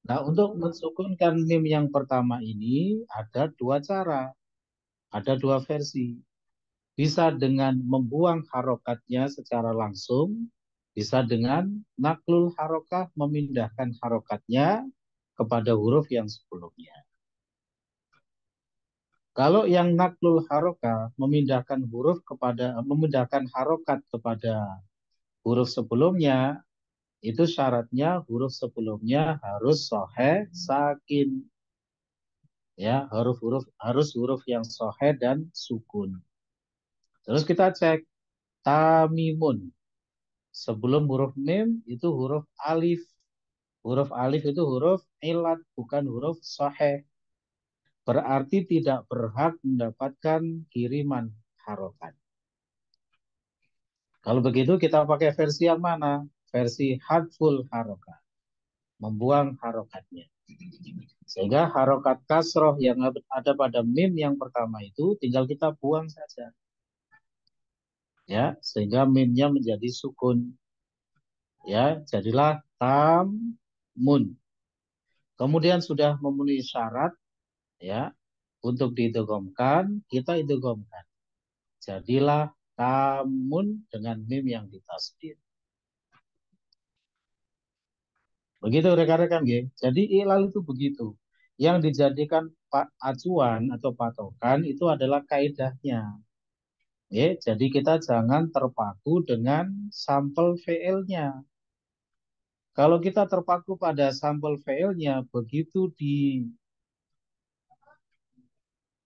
Nah, untuk mensukunkan mim yang pertama ini ada dua cara, ada dua versi. Bisa dengan membuang harokatnya secara langsung, bisa dengan naklul harokah, memindahkan harokatnya kepada huruf yang sebelumnya. Kalau yang naklul harokah, memindahkan harokat kepada huruf sebelumnya, itu syaratnya huruf sebelumnya harus sohe sakin. Ya, harus huruf yang sohe dan sukun. Terus kita cek tamimun. Sebelum huruf mim itu huruf alif. Huruf alif itu huruf ilat, bukan huruf sahih. Berarti tidak berhak mendapatkan kiriman harokat. Kalau begitu kita pakai versi yang mana? Versi hadful harokat. Membuang harokatnya. Sehingga harokat kasroh yang ada pada mim yang pertama itu tinggal kita buang saja. Ya, sehingga mimnya menjadi sukun. Ya, jadilah tamun. Kemudian sudah memenuhi syarat, ya, untuk diidghamkan, kita idghamkan. Jadilah tamun dengan mim yang ditasdid. Begitu rekan-rekan, ya. Jadi ilal itu begitu. Yang dijadikan acuan atau patokan itu adalah kaidahnya. Ya, jadi kita jangan terpaku dengan sampel VL-nya. Kalau kita terpaku pada sampel VL-nya, begitu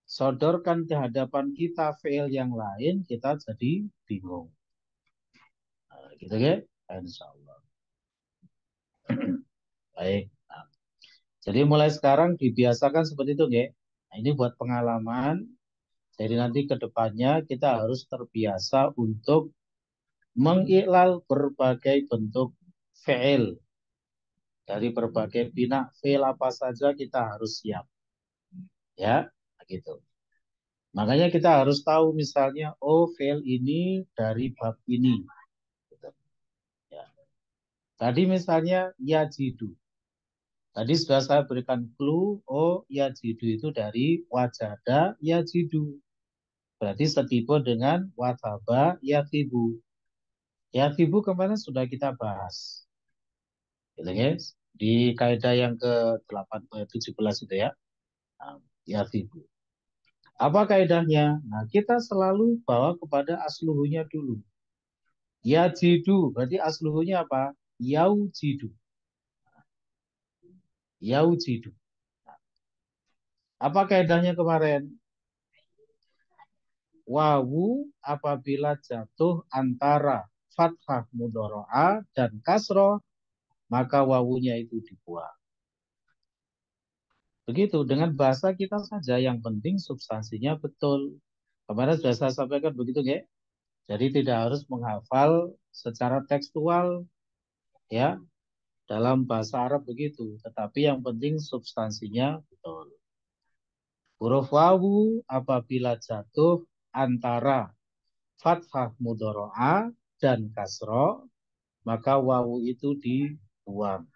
disodorkan ke hadapan kita VL yang lain, kita jadi bingung. Nah, gitu ya, insya Allah. Baik. Nah, jadi mulai sekarang dibiasakan seperti itu, ya. Nah, ini buat pengalaman. Jadi nanti ke depannya kita harus terbiasa untuk mengiklal berbagai bentuk fi'il. Dari berbagai bina fi'il apa saja kita harus siap. Ya, gitu. Makanya kita harus tahu misalnya, oh fi'il ini dari bab ini. Gitu. Ya. Tadi misalnya yajidu. Tadi sudah saya berikan clue, oh yajidu itu dari wajada yajidu. Berarti setipe dengan wataba yakibu. Yakibu kemarin sudah kita bahas. Gitu guys. Di kaidah yang ke-8, 17 itu ya. Nah, yakibu. Apa kaidahnya? Nah, kita selalu bawa kepada asluhunya dulu. Yajidu, berarti asluhunya apa? Yaujidu. Yaujidu. Apa kaidahnya kemarin? Wawu apabila jatuh antara fathah mudhoro'a dan kasroh, maka wawunya itu dibuang. Begitu, dengan bahasa kita saja, yang penting substansinya betul. Kemarin sudah saya sampaikan begitu, ya. Jadi tidak harus menghafal secara tekstual, ya, dalam bahasa Arab begitu. Tetapi yang penting substansinya betul. Huruf wawu apabila jatuh antara fathah mudhoro'a dan kasro, maka wawu itu dibuang.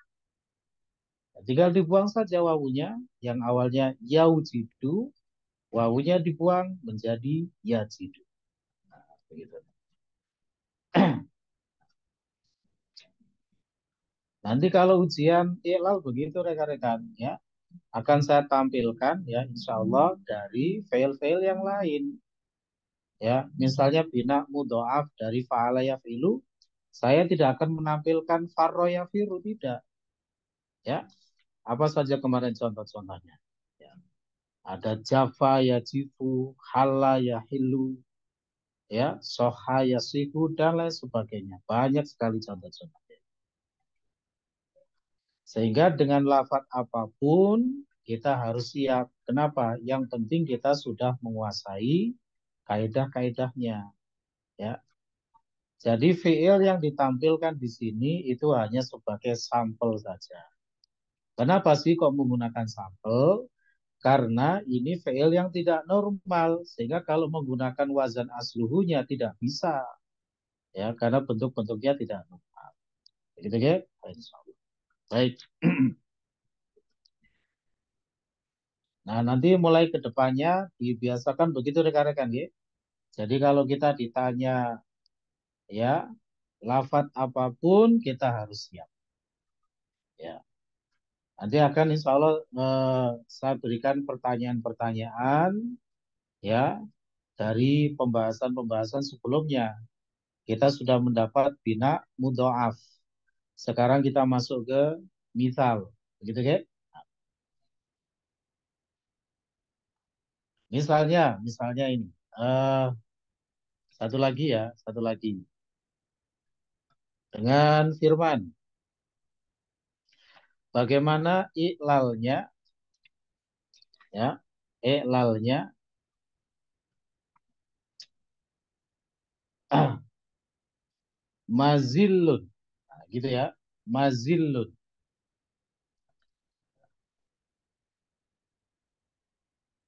Tinggal dibuang saja wawunya, yang awalnya yaujidu, wawunya dibuang menjadi yajidu. Nah, begitu. Nanti kalau ujian ilal begitu rekan-rekan, ya, akan saya tampilkan, ya, insya Allah dari fail-fail yang lain. Ya, misalnya bina mudhoaf dari fa'ala yafilu, saya tidak akan menampilkan farro yafiru, tidak. Ya, apa saja kemarin contoh-contohnya. Ya. Ada jafa yajifu, hala yahilu, ya, soha yasihu, dan lain sebagainya. Banyak sekali contoh-contohnya. Sehingga dengan lafaz apapun kita harus siap. Kenapa? Yang penting kita sudah menguasai kaidah-kaidahnya. Ya. Jadi fiil yang ditampilkan di sini itu hanya sebagai sampel saja. Kenapa sih kok menggunakan sampel? Karena ini fiil yang tidak normal, sehingga kalau menggunakan wazan asluhunya tidak bisa, ya, karena bentuk-bentuknya tidak normal. Begitu ya? Baik. Nah, nanti mulai ke depannya dibiasakan begitu rekan-rekan ya. Jadi kalau kita ditanya ya lafat apapun kita harus siap. Ya, nanti akan insya Allah saya berikan pertanyaan-pertanyaan ya dari pembahasan-pembahasan sebelumnya. Kita sudah mendapat bina mudhoaf. Sekarang kita masuk ke misal, begitu ya? Misalnya ini. Eh, satu lagi ya, satu lagi. Dengan firman, bagaimana iklalnya ya? Iklalnya mazillun. Nah, gitu ya. Mazillun.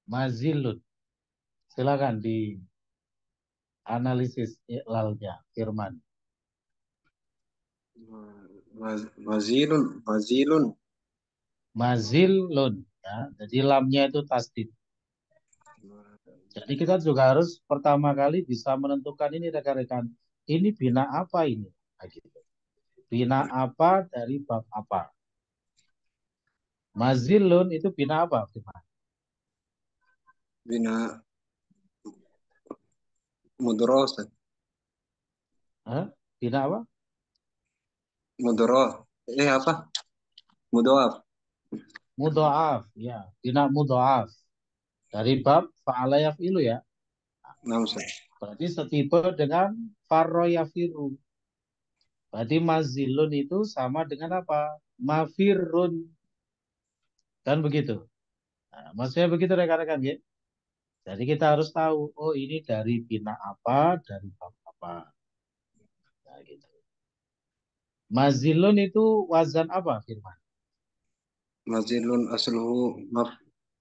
Mazillun. Silakan dianalisis iklalnya firman. Mazilun, mazilun. Mazillun ya. Jadi lamnya itu tasdid. Jadi kita juga harus pertama kali bisa menentukan ini rekan-rekan. Ini bina apa ini? Nah, gitu. Bina apa dari bab apa? Mazilun itu bina apa? Bina mudroh, Hah? Bina apa? mudroh. Apa? Mudhoaf. Mudhoaf. Ya, bina mudhoaf. Dari bab fa'ala yaf'ilu ya. Nah, Ustaz. Berarti setipe dengan farro yafiru. Berarti mazilun itu sama dengan apa? Mafirun. Kan begitu. Nah, maksudnya begitu rekan-rekan ya. Jadi kita harus tahu, oh ini dari bina apa, dari bab apa. Nah, gitu. Mazilun itu wazan apa, Firman? Mazilun asluhu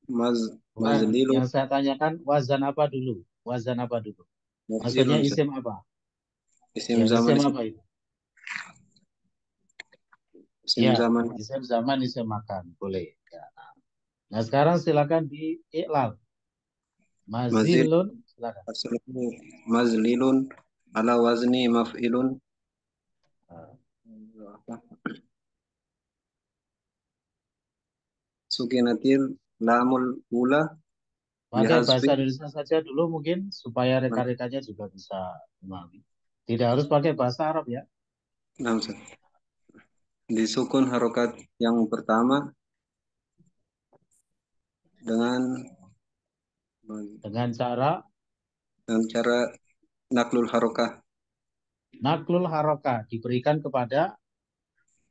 maz Bukan, mazlilun yang saya tanyakan wazan apa dulu? Wazan apa dulu? Maksudnya mazilun Ustaz. isim apa? Isim Ya, zaman isim apa itu? isim Ya, zaman isim zaman, isim makan. Boleh. Ya. Nah, sekarang silakan di iklal. mazil Mazilun, silakan. asluhu mazlilun ala wazni maf'ilun. Nah, Apa? Sukinatil lamul ula pakai bihasfi. bahasa Indonesia saja dulu mungkin supaya rekan-rekannya juga bisa memahami. Tidak harus pakai bahasa Arab ya. Nah, Ustaz. Disukun harokat yang pertama dengan Dengan cara dengan cara naklul harokah. naklul haroka diberikan kepada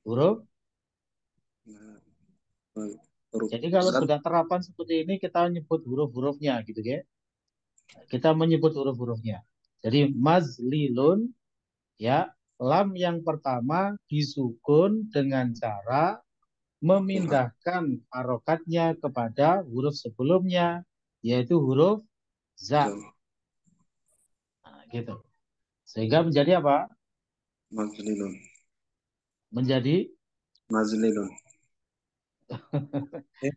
huruf. Huruf Jadi kalau zat sudah terapan seperti ini kita menyebut huruf-hurufnya gitu ya. Kita menyebut huruf-hurufnya. Jadi mazlilun ya, lam yang pertama disukun dengan cara memindahkan harokatnya kepada huruf sebelumnya, yaitu huruf za. Nah, gitu. Sehingga menjadi apa? mazlilun Menjadi mazlilun.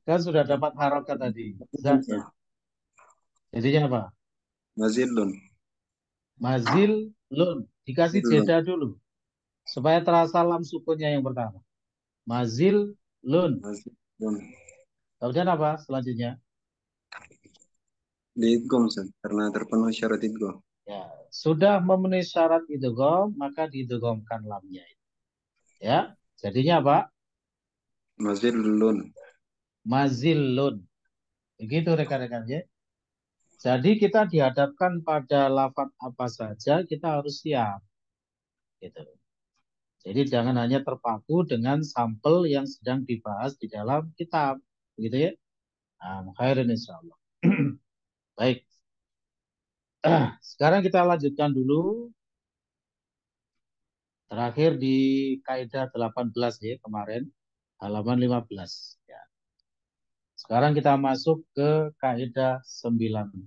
kan sudah dapat harokat tadi, za-nya. Jadinya apa? Mazilun. Mazil lun. Dikasih Mazilun. jeda dulu supaya terasa lam sukunnya yang pertama. Mazil lun. Mazilun. Kemudian apa selanjutnya? Diidgom Ustaz, karena terpenuhi syarat idgham. Ya, sudah memenuhi syarat idgham, maka diidghamkan lamnya. Ya, jadinya apa? Mazilun. Mazilun. Begitu rekan-rekan ya. Jadi kita dihadapkan pada lafaz apa saja, kita harus siap. Gitu. Jadi jangan hanya terpaku dengan sampel yang sedang dibahas di dalam kitab. Begitu ya. Nah, khairan insya Allah. Baik. Sekarang kita lanjutkan dulu. Terakhir di kaidah 18 ya kemarin. Halaman 15. Ya. Sekarang kita masuk ke kaidah 19.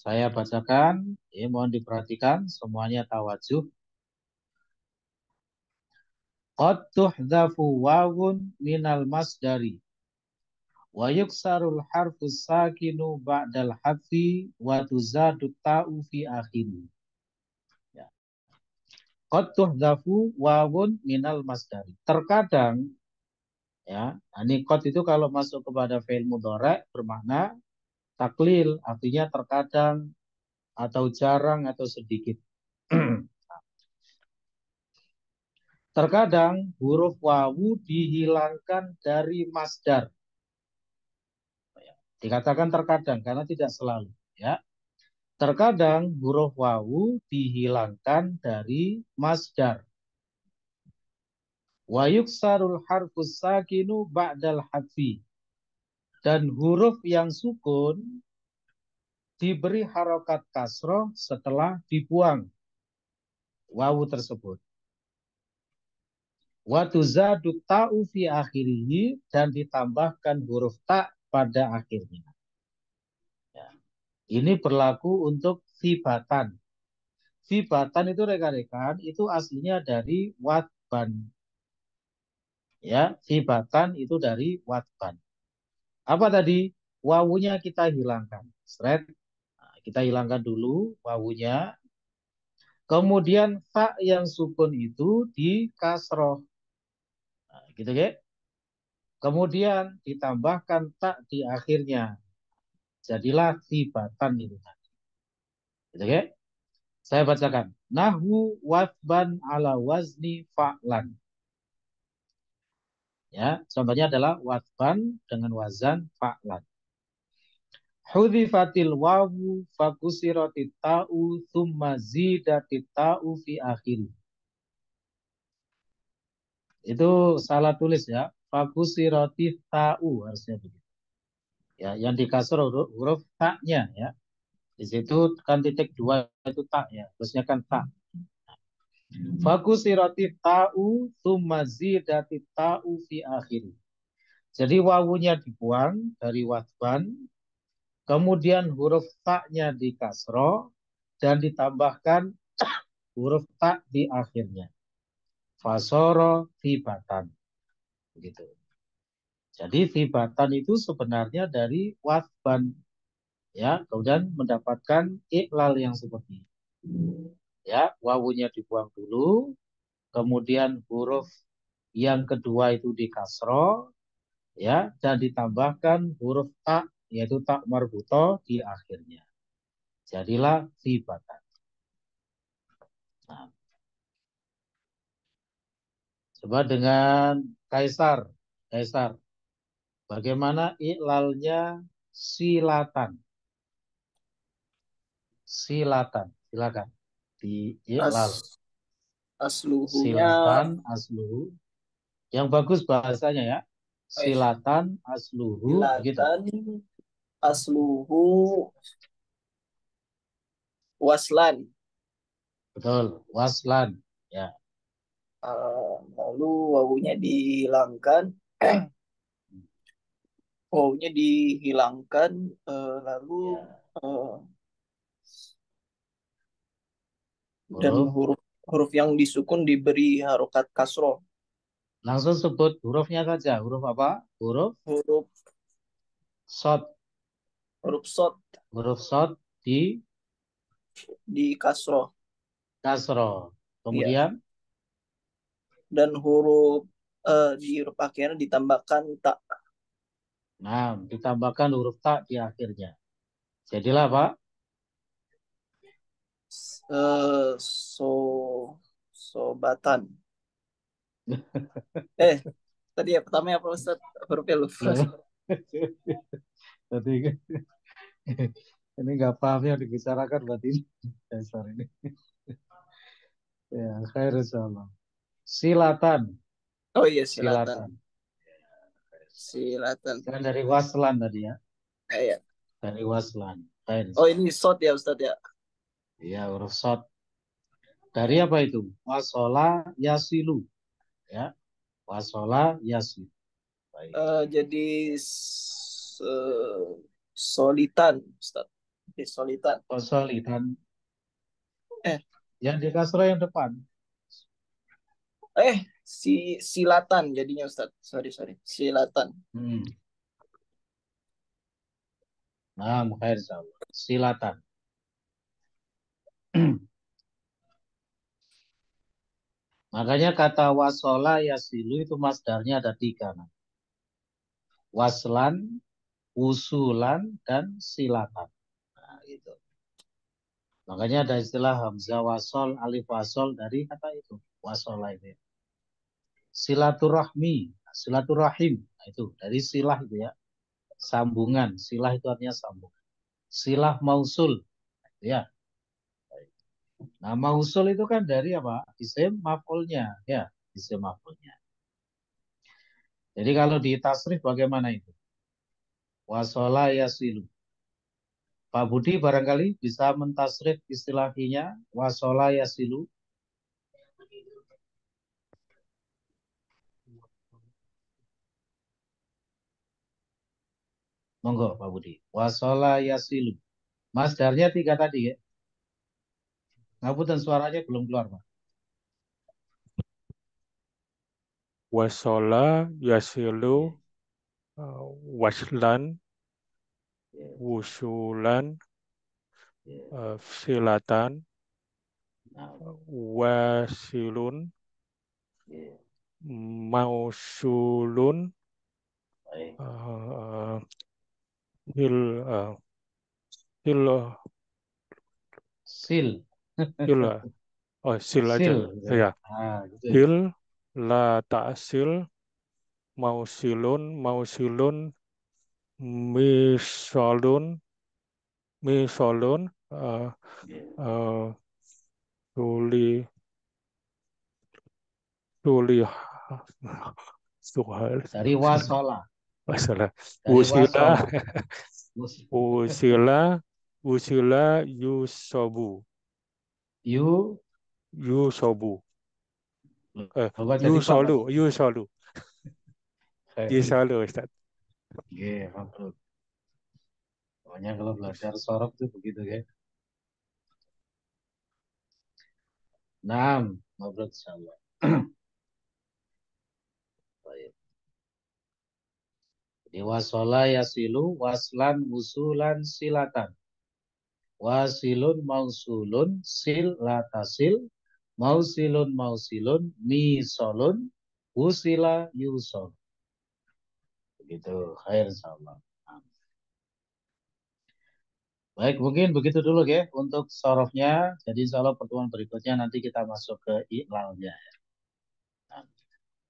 Saya bacakan, mohon diperhatikan semuanya tawajuh. Qad tuhdhafu wawun minal masdari wa yuksarul harfu sakinu ba'dal hadfi wa tuzadu ta'u fi akhiri. Ya. Qad tuhdhafu wawun minal masdari. Terkadang, ya, ini qad itu kalau masuk kepada fi'il mudhari' bermakna taklil, artinya terkadang atau jarang atau sedikit. Terkadang huruf wawu dihilangkan dari masdar. Dikatakan terkadang karena tidak selalu, ya. Terkadang huruf wawu dihilangkan dari masdar. Wa yuksarul harfus sakinu ba'dal hadfi. Dan huruf yang sukun diberi harokat kasroh setelah dibuang wawu tersebut. Wa tuzadu ta'u fi akhirihi, dan ditambahkan huruf ta pada akhirnya. Ya. Ini berlaku untuk thibatan. Thibatan itu rekan-rekan itu aslinya dari watban. Ya, thibatan itu dari watban. Apa tadi? Wawunya kita hilangkan. Sret. Nah, kita hilangkan dulu wawunya. Kemudian fa yang sukun itu di kasroh. Nah, gitu ya. Kemudian ditambahkan tak di akhirnya. Jadilah thibatan itu tadi. Gitu ya. Saya bacakan. Nahwu watban ala wazni fa'lan. Ya, contohnya adalah watban dengan wazan fa'lan. Hudhifatil wawu fakusiratit ta'u thumma zidatit ta'u fi akhiri. Itu salah tulis ya. Fakusiratit ta'u harusnya begitu. Ya, yang dikasur huruf taknya ya. Di situ kan titik 2 itu tak ya. Terusnya kan tak. Fakusiratit ta'u thumma zidatit ta'u fi akhiri. Jadi wawunya dibuang dari watban, kemudian huruf taknya di kasro dan ditambahkan huruf tak di akhirnya. Fasoro thibatan. Begitu. Jadi thibatan itu sebenarnya dari watban. Ya, kemudian mendapatkan iklal yang seperti ini. Ya, wawunya dibuang dulu, kemudian huruf yang kedua itu di kasro, ya, dan ditambahkan huruf tak, yaitu tak marbuto di akhirnya. Jadilah thibatan. Nah, coba dengan Kaisar. Kaisar, bagaimana iklalnya silatan? Silatan, silakan. Di iklal. Asluhunya Silatan, asluhu. Yang bagus bahasanya ya. eh, Silatan, asluhu, begitu. silatan asluhu waslan. Betul, waslan. Ya, Lalu wawunya dihilangkan. Wawunya dihilangkan. Lalu ya. eh, dan Huruf. huruf yang disukun diberi harokat kasroh. Langsung sebut hurufnya saja. Huruf apa? Huruf Huruf short. huruf sod Huruf short di di kasroh. kasro. Ya. Kemudian, Dan di huruf akhirnya ditambahkan tak. nah, ditambahkan huruf tak di akhirnya. Jadilah apa? Eh, so Sobatan. Tadi ya pertama apa Ustaz? Hurufnya lupa. Tadi ini nggak paham yang dibicarakan berarti ini. Dasar ini. Ya, khair insyaallah. Silatan. Oh iya, silatan. Silatan. Silatan. Kan dari waslan tadi ya. Ya. Dari waslan. Khair Oh insyaallah. ini sod ya Ustaz ya. Ya, huruf short. Dari apa itu? Wasola yasilu. Ya, wasola yasilu. Baik. Jadi solitan Ustaz. Solitan. Solitan. Eh, Yang di kasroh yang depan. silatan jadinya Ustaz. Sorry. Silatan. Nah, khair insyaallah. Silatan. Makanya kata wasola yasilu itu masdarnya ada 3. Nah. Waslan, usulan, dan silatan. Nah, gitu. Makanya ada istilah hamzah wasol, alif wasol dari kata itu. Wasola itu. Silaturahmi, silaturahim. Nah, itu dari silah itu ya. Sambungan. Silah itu artinya sambungan. Silah mausul. Ya. Nah, mausul itu kan dari apa? Isim maf'ulnya. Ya, isim maf'ulnya. Jadi kalau di tasrif bagaimana itu? Wasola yasilu. Pak Budi barangkali bisa mentasrif istilahnya wasola yasilu. Monggo Pak Budi. Wasola yasilu. Masdarnya 3 tadi ya. Ngapunten suaranya belum keluar Pak. Wasola yasilu waslan wusulan silatan wasilun mausulun hil hil Sil. hil sil aja Sil. ya. Gitu. Hil la ta'sil mausilun misolun tuli suhal Dari wasola. masalah Dari wasola. usila yusobu Jadi Pak yusolu Ustaz. Iya, mabrur. Pokoknya kalau belajar sorok itu begitu ya. Nah, mabrur insyaallah. Baik. Jadi wasola yasilu waslan wusulan silatan. Wasilun mausulun sil latasil mausilun misolun wusila yusol. Begitu, khair insyaallah. Baik, mungkin begitu dulu ya untuk sorofnya. Jadi insyaallah pertemuan berikutnya nanti kita masuk ke iklalnya. Nah,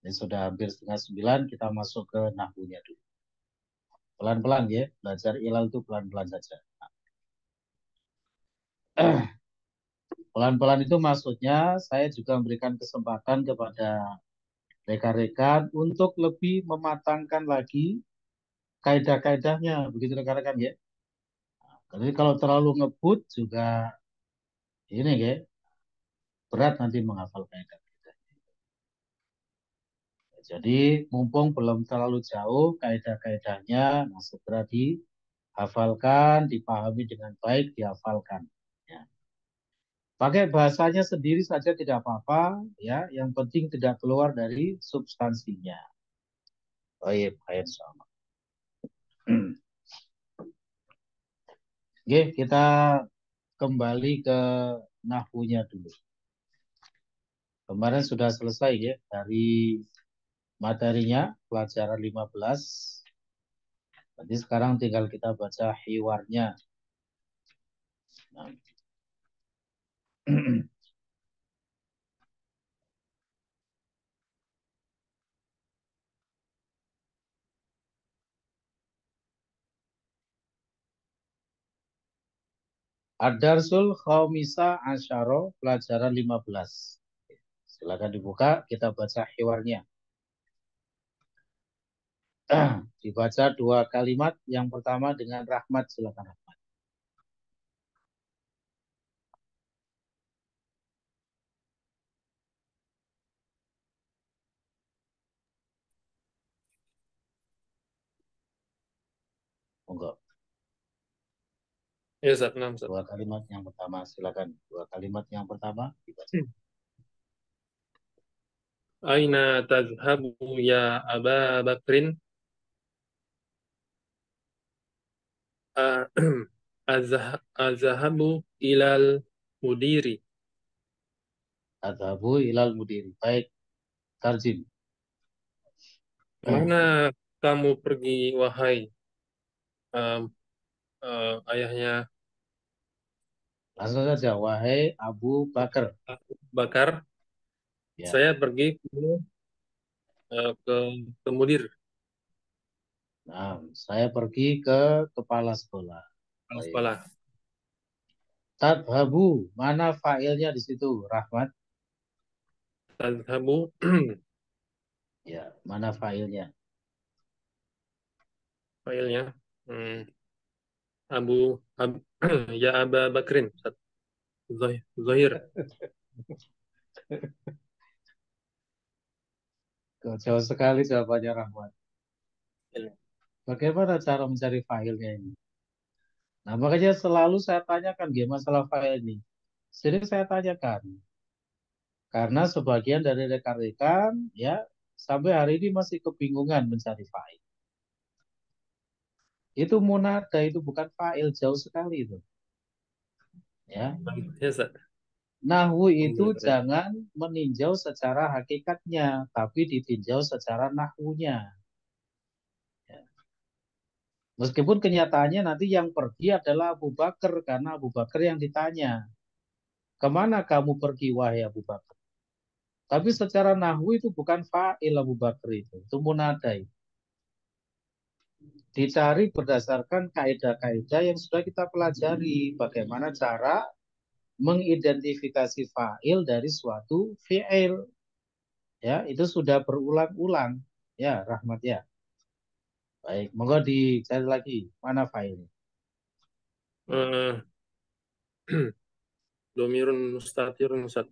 ini sudah hampir 8:30, kita masuk ke nahwunya dulu. Pelan-pelan ya, belajar ilal itu pelan-pelan saja. Pelan-pelan itu maksudnya saya juga memberikan kesempatan kepada rekan-rekan untuk lebih mematangkan lagi kaidah-kaidahnya, begitu rekan-rekan ya. Jadi kalau terlalu ngebut juga ini ya, berat nanti menghafal kaidah. Jadi mumpung belum terlalu jauh kaidah-kaidahnya, nah segera dihafalkan, dipahami dengan baik, dihafalkan. Ya. Pakai bahasanya sendiri saja tidak apa-apa, ya. Yang penting tidak keluar dari substansinya. Baik, baik sama. Oke, kita kembali ke nahwunya dulu. Kemarin sudah selesai ya dari materinya pelajaran 15. Nanti sekarang tinggal kita baca hiwarnya. Nah. Ad-Darsul Khawmisa Asyaro pelajaran 15. Silakan dibuka, kita baca hiwarnya. Dibaca 2 kalimat. Yang pertama dengan rahmat, silakan rahmat. Monggo. Ya, Ustaz. Nah, Ustaz. Dua kalimat yang pertama, silakan. Dua kalimat yang pertama dibaca. Aina tazhabu ya Aba Bakrin? Ah, Azhabu ilal mudiri. Adhabu ilal mudiri. Baik, Tarjim. Kemana kamu pergi, wahai um, ayahnya Langsung saja, wahai Abu Bakar. Abu Bakar? Ya. Saya pergi ke mudir, Nah, saya pergi ke kepala sekolah. kepala Baik. sekolah. Tadhabu, mana failnya di situ, Rahmat? Tazhabu, Ya, mana failnya? failnya. Abu, Ab- ya Aba Bakrin, Ustaz. Zahir. Jauh sekali jawabannya, Rahmat. Ya. Bagaimana cara mencari failnya ini? Nah, makanya selalu saya tanyakan dia masalah file ini. Sering saya tanyakan. Karena sebagian dari rekan-rekan, ya, sampai hari ini masih kebingungan mencari file. Itu munada, itu bukan file, jauh sekali itu. Ya. Ya, Ustaz. Nahwu itu Alhamdulillah. jangan meninjau secara hakikatnya, tapi ditinjau secara nahwunya. Ya. Meskipun kenyataannya nanti yang pergi adalah Abu Bakar, karena Abu Bakar yang ditanya. Kemana kamu pergi, wahai Abu Bakar? Tapi secara nahwu itu bukan fa'il Abu Bakar itu munada. Dicari berdasarkan kaidah-kaidah yang sudah kita pelajari. Bagaimana cara mengidentifikasi fa'il dari suatu fi'il. Ya, itu sudah berulang-ulang. Ya, Rahmat ya. Baik, monggo dicari lagi. Mana fa'ilnya? Eh, Domirun mustatirun, Ustaz.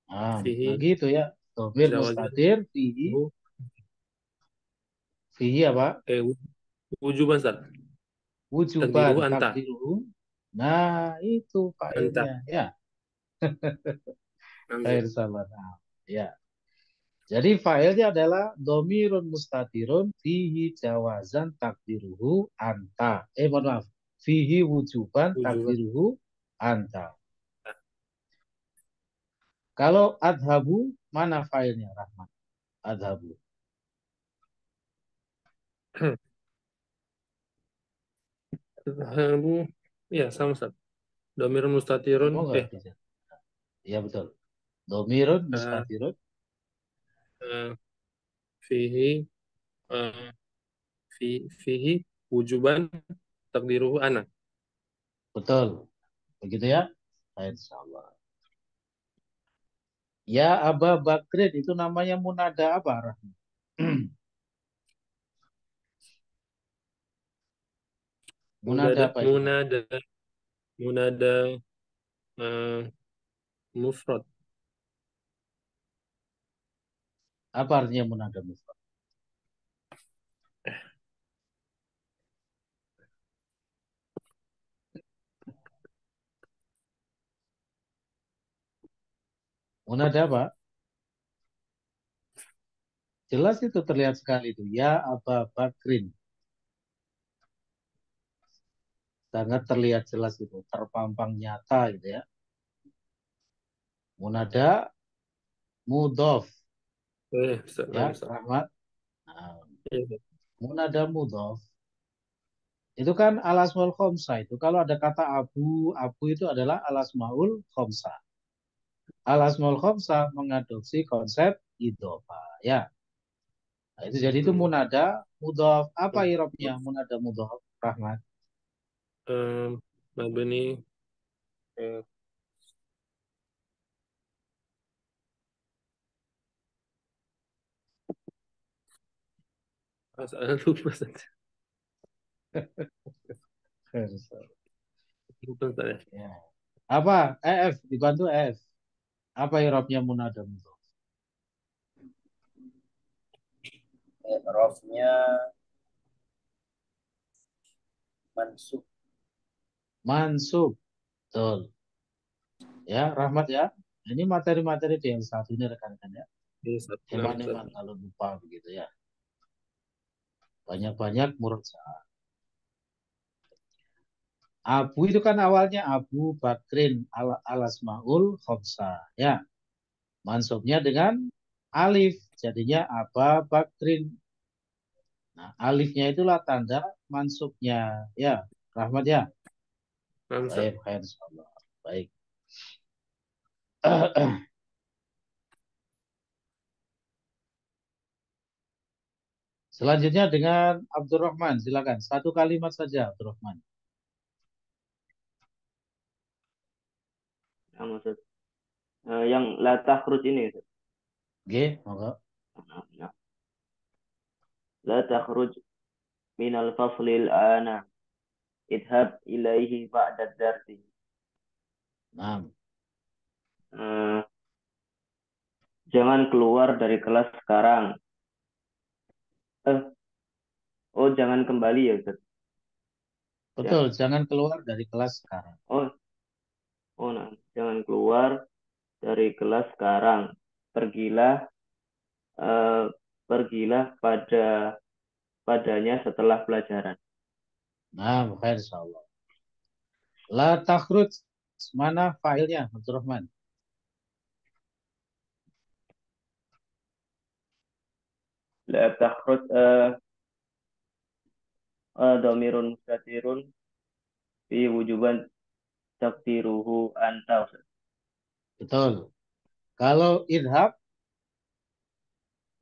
Nah Fihi gitu ya. Domir jawazan. mustatir, fihi. Fihi apa? Wujuban, Ustaz. Wujuban, Takdiruhu anta. takdiruhu. Nah, itu Anta. fa'ilnya. Ya, Anzur. khair salat. Ya. Jadi failnya adalah domirun mustatirun fihi jawazan takdiruhu anta. Mohon maaf. Fihi wujuban Wujuban. takdiruhu anta. Kalau adhabu, mana failnya, Rahmat? Adhabu. Tazhabu. Ya, sama, Ustaz. Domirun mustatirun. Mau nggak bisa? Ya betul. Domirun Eh, mustatirun. eh, Fihi fihi wujuban takdiruhu ana. Betul. Begitu ya? Insya Allah. Ya Aba Bakrin itu namanya munada apa, Rahmat? Munada Munada apa itu namanya? munada munada eh, mufrad. Apa artinya munada mufrad? Munada apa? Jelas itu terlihat sekali itu. Ya Aba Bakrin. Sangat terlihat jelas itu. Terpampang nyata gitu ya. Munada mudhof. Ustaz, nah, Ya, Ustaz. Rahmat. Nah, Iya. munada mudhof. Itu kan alasmaul khomsa itu. Kalau ada kata abu itu adalah alasmaul khomsa. Alasmaul khomsa mengadopsi konsep idhofa. Ya, nah, itu jadi itu munada mudhof. Apa irobnya munada mudhof, Rahmat? Mabni eh, lupa, Ustaz. Lupa, Ustaz, ya. Ya. Apa? EF, dibantu EF. Apa irobnya munada mudhof? Rofnya mansub Mansub. Betul. Ya, Rahmat ya. Ini materi-materi di yang satu ini rekan-rekan ya. Iya, Ustaz. Nah, Ustaz. Hemat-hemat kalau lupa begitu ya. Banyak-banyak murojaah. Abu itu kan awalnya Abu Bakrin al-Asmaul Khomsa. Ya, mansubnya dengan alif. Jadinya Aba Bakrin. Nah, alifnya itulah tanda mansubnya. Ya, Rahmat ya. Nah, Ustaz. Baik, khair insyaallah. Baik. Selanjutnya dengan Abdurrahman. Silakan. Satu kalimat saja, Abdurrahman. Yang maksud yang la takhruj ini, Ustaz. Oke, monggo. Nah, la takhruj minal faslil ana idhab ilaihi ba'da darsi. Nah, Jangan keluar dari kelas sekarang. Oh, jangan kembali ya, Ustaz. betul. Jangan keluar dari kelas sekarang. Nah, jangan keluar dari kelas sekarang. Pergilah padanya setelah pelajaran. Nah, khair insyaallah. La takhruj. Mana failnya, Abdurrahman? La takhruj dhamirun mustatirun fi wujuban takdiruhu anta. Betul. Kalau idhab,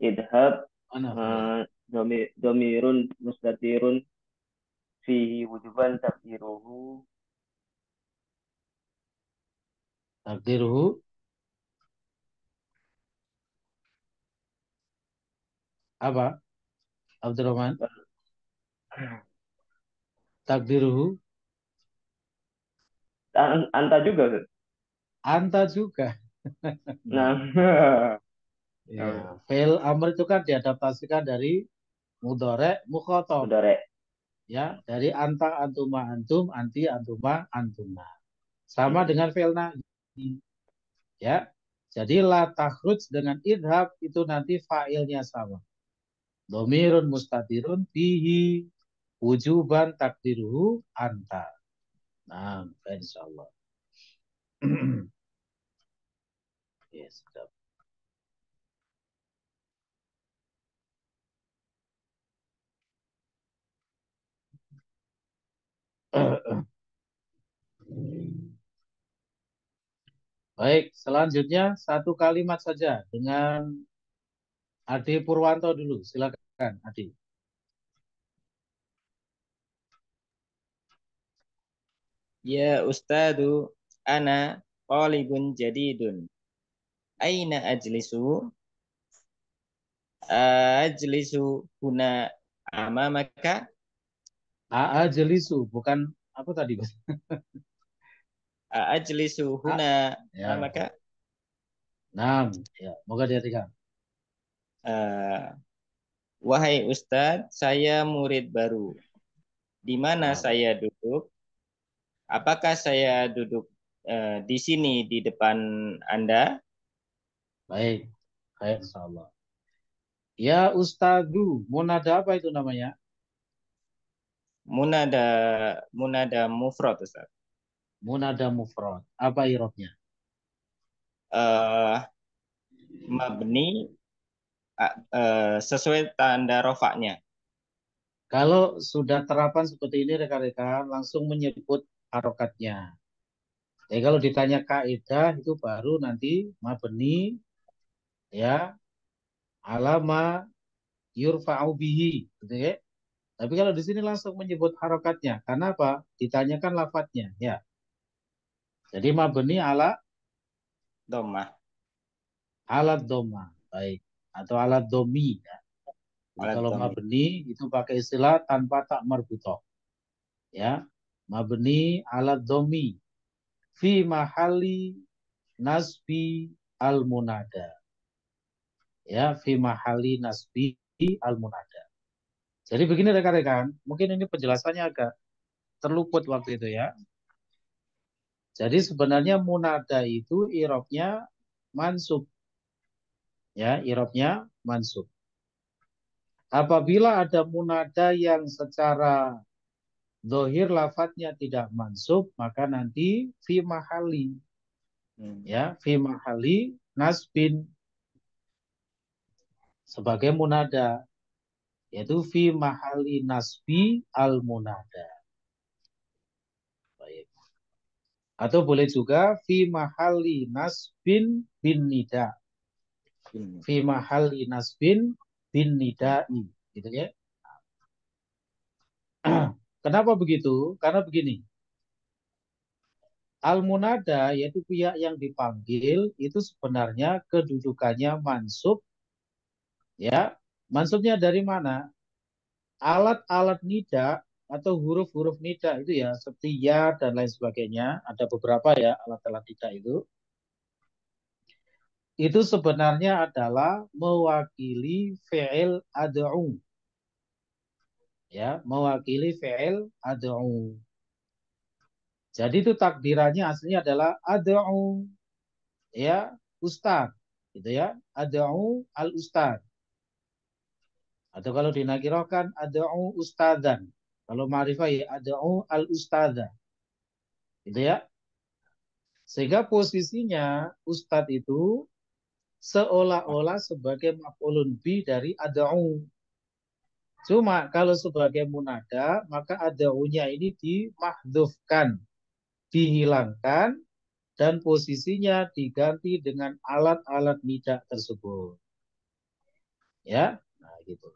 Idhab mana fail? dhamirun mustatirun fihi wujuban takdiruhu Takdiruhu apa? Abdurrahman. Takdiruhu anta juga, Ustaz. anta juga. Nah, Ya, fail amr itu kan diadaptasikan dari mudhari mukhathab. saudara. Ya, dari anta, antuma, antum, anti, antuma, antuna. Sama dengan fail nahi. Ya. Jadi la takhruj dengan idhab itu nanti fa'ilnya sama. Domirun mustatirun fihi wujuban takdiruhu anta. Nah, insyaallah. Yes, sedap. Baik, selanjutnya satu kalimat saja dengan Adi Purwanto dulu. Silakan, Adi. Ya Ustadu, ana talibun jadidun. Aina ajlisu? Ajlisu huna amamaka? Jelisu, bukan apa tadi, Mas? Ajlisu huna Ya. amamaka? Nah, ya, moga dia tiga. Wahai Ustadz, saya murid baru. Di mana saya duduk? Apakah saya duduk di sini di depan Anda? Baik, baik insyaallah. Ya Ustadu, munada apa itu namanya? Munada mufrad, Ustaz. Munada mufrad. Apa irobnya? Mabni sesuai tanda rofaknya. Kalau sudah terapan seperti ini rekan-rekan langsung menyebut harokatnya. Jadi kalau ditanya kaidah itu baru nanti mabni ya alama yurfa'u bihi gitu ya. Tapi kalau di sini langsung menyebut harokatnya. Karena apa? Ditanyakan lafadznya ya. Jadi mabni ala Domah. alat doma. Baik. Atau alat domi ya. Jadi Alat kalau domi. mabni itu pakai istilah tanpa tak marbutoh. Ya. Mabni alat domi. Fi mahali nasbi al-munada. Ya, fi mahali nasbi al-munada. Jadi begini rekan-rekan, mungkin ini penjelasannya agak terluput waktu itu ya. Jadi sebenarnya munada itu i'rabnya mansub. Ya, i'rabnya mansub. Apabila ada munada yang secara zahir lafadznya tidak mansub, maka nanti fi mahali. Ya, fi mahali nasbin sebagai munada, yaitu fi mahali nasbi al munada. Baik. Atau boleh juga fi mahali nasbin bin nida. Fi mahali nasbin bin nidai, gitu ya. Kenapa begitu? Karena begini. Al-munada yaitu pihak yang dipanggil itu sebenarnya kedudukannya mansub. Ya, mansubnya dari mana? Alat-alat nida atau huruf-huruf nida itu ya, seperti ya dan lain sebagainya. Ada beberapa ya alat-alat nida itu. Itu sebenarnya adalah mewakili fi'il ad'u. Ya, mewakili fi'il ad'u. Jadi itu takdirannya aslinya adalah ad'u ya ustaz, gitu ya. Ad'u al ustaz. Atau kalau dinakirahkan ad'u ustadzan. Kalau ma'rifah ya ad'u al ustadzah. Gitu ya. Sehingga posisinya ustadz itu seolah-olah sebagai maf'ulun bi dari ad'u. Cuma kalau sebagai munada, maka ad'unya ini dimahdzufkan, dihilangkan, dan posisinya diganti dengan alat-alat nida tersebut. Ya, nah gitu.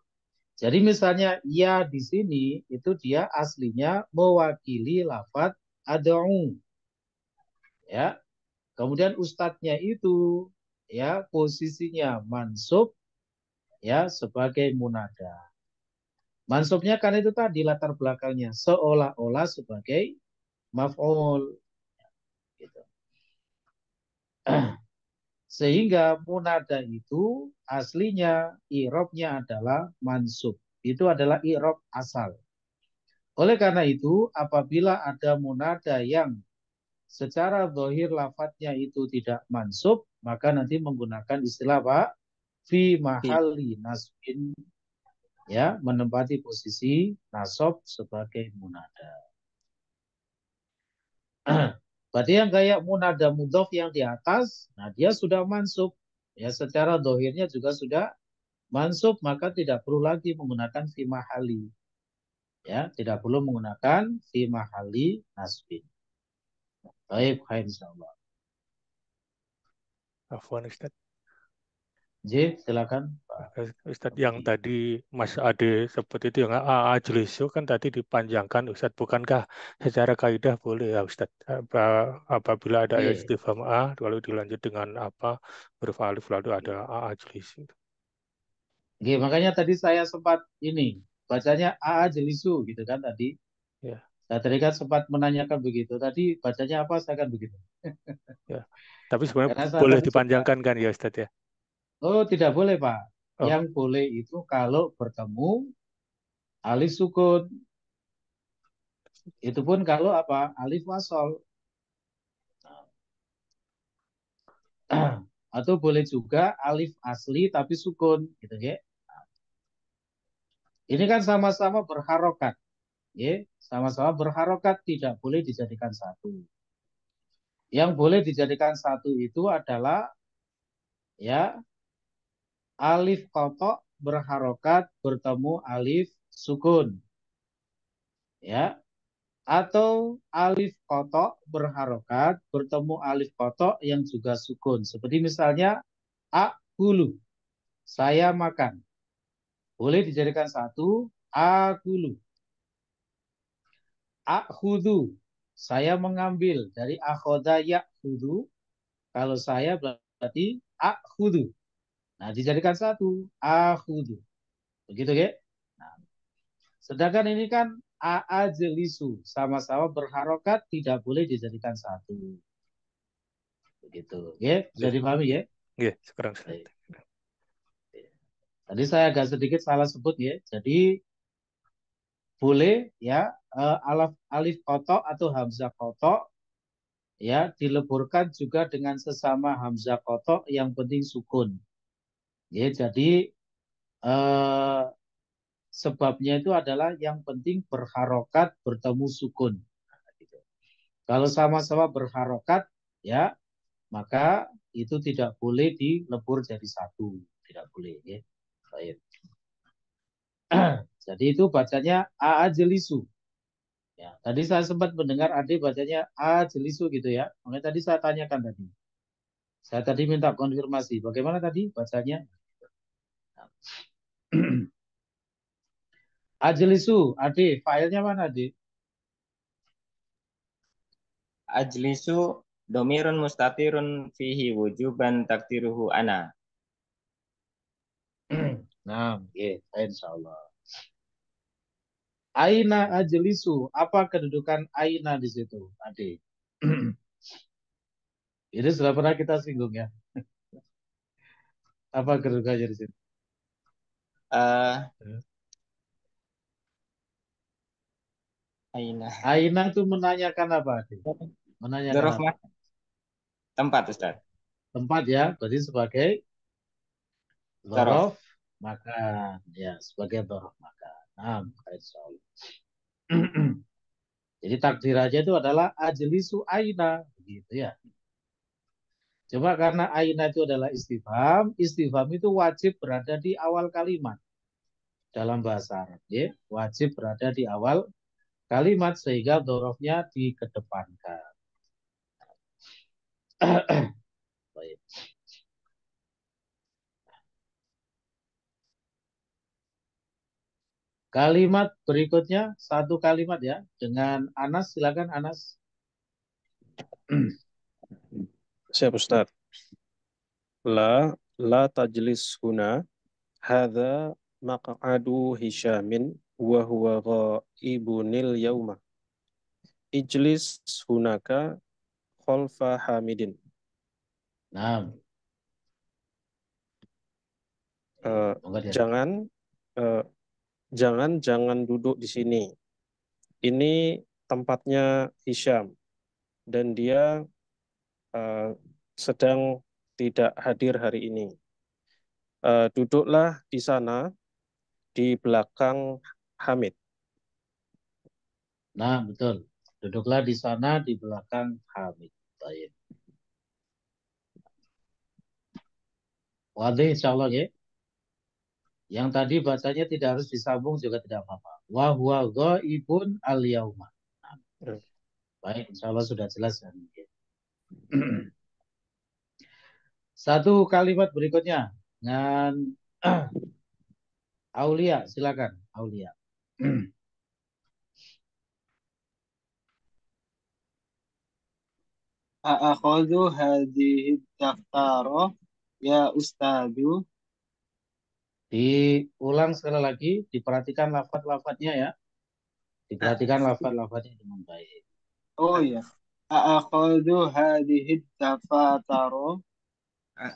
Jadi misalnya ya di sini itu dia aslinya mewakili lafadz ad'u. Ya. Kemudian ustadznya itu ya posisinya mansub ya sebagai munada. Mansubnya kan itu tadi latar belakangnya seolah-olah sebagai maf'ul. Gitu. Sehingga munada itu aslinya i'rabnya adalah mansub. Itu adalah i'rab asal. Oleh karena itu, apabila ada munada yang secara zahir lafadznya itu tidak mansub, maka nanti menggunakan istilah apa? Fi mahali nasbin, ya, menempati posisi nasab sebagai munada. Berarti yang kayak munada mudhof yang di atas, nah dia sudah mansub. Ya, secara zahirnya juga sudah mansub, maka tidak perlu lagi menggunakan fi mahali. Ya, tidak perlu menggunakan fi mahali nasbin. Baik, insyaallah. Afwan Ustaz. J, silakan. Ustadz yang tadi Mas Ade seperti itu yang ajlisu kan tadi dipanjangkan Ustadz, bukankah secara kaidah boleh ya Ustadz apabila ada istifham a lalu dilanjut dengan apa huruf alif lalu ada ajlisu. Oke, makanya tadi saya sempat ini bacanya ajlisu gitu kan tadi. Ya. Saya tadi kan sempat menanyakan begitu. Tadi bacanya apa saya kan begitu. Ya. Tapi sebenarnya boleh dipanjangkan kan ya Ustadz ya? Oh, tidak boleh, Pak. Oh. Yang boleh itu kalau bertemu alif sukun. Itu pun kalau apa? Alif wasol. Atau boleh juga alif asli tapi sukun, gitu ya. Ini kan sama-sama berharokat. Ya, sama-sama berharokat, tidak boleh dijadikan satu. Yang boleh dijadikan satu itu adalah ya alif kotok berharokat bertemu alif sukun. Ya. Atau alif kotok berharokat bertemu alif kotok yang juga sukun. Seperti misalnya akulu, saya makan. Boleh dijadikan satu, akulu. Akhudu, saya mengambil. Dari akhoda yakhudu, kalau saya berarti akhudu. Nah, dijadikan satu, akhudu. Begitu ya? Nah, sedangkan ini kan ajlisu, sama-sama berharokat, tidak boleh dijadikan satu. Begitu. Ya, bisa dipahami ya? Iya, sekarang. Tadi saya agak sedikit salah sebut ya. Jadi boleh ya alif kotok atau hamzah kotok ya dileburkan juga dengan sesama hamzah qotok, yang penting sukun. Ya, jadi sebabnya itu adalah yang penting berharokat bertemu sukun. Nah, gitu. Kalau sama-sama berharokat, ya maka itu tidak boleh dilebur jadi satu, tidak boleh. Ya. Baik. Jadi itu bacanya ajlisu. Ya, tadi saya sempat mendengar adik bacanya ajlisu gitu ya. Makanya tadi saya tanyakan tadi. Saya tadi minta konfirmasi. Bagaimana tadi bacanya? Ajlisu, adik, filenya mana adik? Ajlisu domirun mustatirun fihi wujuban takdiruhu ana. Nah, ya, insya Allah. Aina ajlisu, apa kedudukan aina di situ, adik? Ini sudah pernah kita singgung ya. Apa kedudukannya di situ? Aina. Aina itu menanyakan apa, adik? Menanyakan Dzaraf apa? tempat, Ustaz. Tempat ya, berarti sebagai Dzaraf. dzaraf makan, ya sebagai dzaraf makan. Nah, insya Allah. Jadi takdir aja itu adalah ajlisu aina, begitu ya. Coba karena aina itu adalah istifham, istifham itu wajib berada di awal kalimat dalam bahasa Arab, ya. Wajib berada di awal kalimat sehingga dzarafnya dikedepankan. Baik. Kalimat berikutnya, satu kalimat ya, dengan Anas, silakan Anas. Siap Ustaz. La tajlis huna hadza maq'adu Hisyamin wa huwa ghaibunil yauma. Ijlis hunaka khalfa Hamidin. Nah, jangan duduk di sini. Ini tempatnya Hisyam dan dia sedang tidak hadir hari ini. Duduklah di sana di belakang Hamid. Nah, betul. Duduklah di sana di belakang Hamid. Baik. Wadih insya Allah ya. Yang tadi bacanya tidak harus disambung juga tidak apa-apa. Wa huwa ghaibun al-yauma. Nah, baik, insya Allah sudah jelas kan. Satu kalimat berikutnya dengan Aulia, silakan Aulia. A'akhadhu hadhihi daftara ya ustadu. Diulang sekali lagi, diperhatikan lafaz-lafaznya ya. Diperhatikan lafaz-lafaznya dengan baik. Oh ya. A'akhadhu hadhihi dafataro. Ya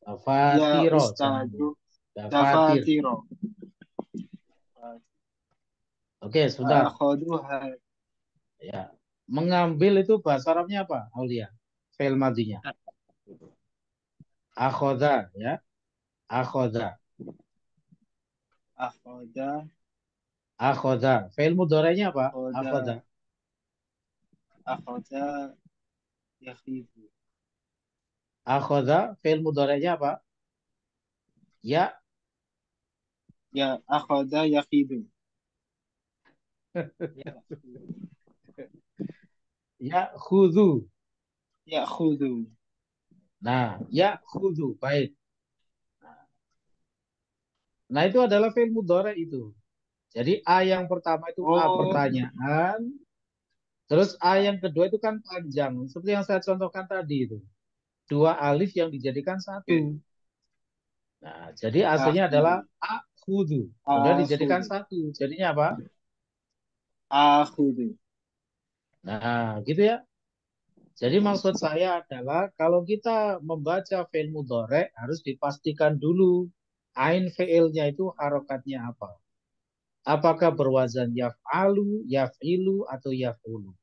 Dafatiro. ustadu. Dafatir. Dafatiro. Oke, sebentar. A'akhadhu Ya. Mengambil itu bahasa Arabnya apa, Aulia? Fi'il madinya. Akhoda, ya. Akhoda. Akhoda. Akhoda. Fi'il mudhari'nya apa? Akhoda. Akhoda yakhidu. Akhoda. Fi'il mudhari'nya apa? Ya. Ya, akhoda yakhidu. Ya khudu. Ya khudu. Nah, ya khudu. Baik. Nah, itu adalah fi'il mudhari' itu. Jadi A yang pertama itu A pertanyaan. Terus A yang kedua itu kan panjang. Seperti yang saya contohkan tadi itu. Dua alif yang dijadikan satu. Nah, jadi aslinya adalah A khudu. Sudah dijadikan satu. Jadinya apa? A khudu. Nah, gitu ya. Jadi maksud saya adalah kalau kita membaca fi'il mudhari' harus dipastikan dulu ain fi'ilnya itu harokatnya apa. Apakah berwazan yaf'alu, yaf'ilu, atau yaf'ulu.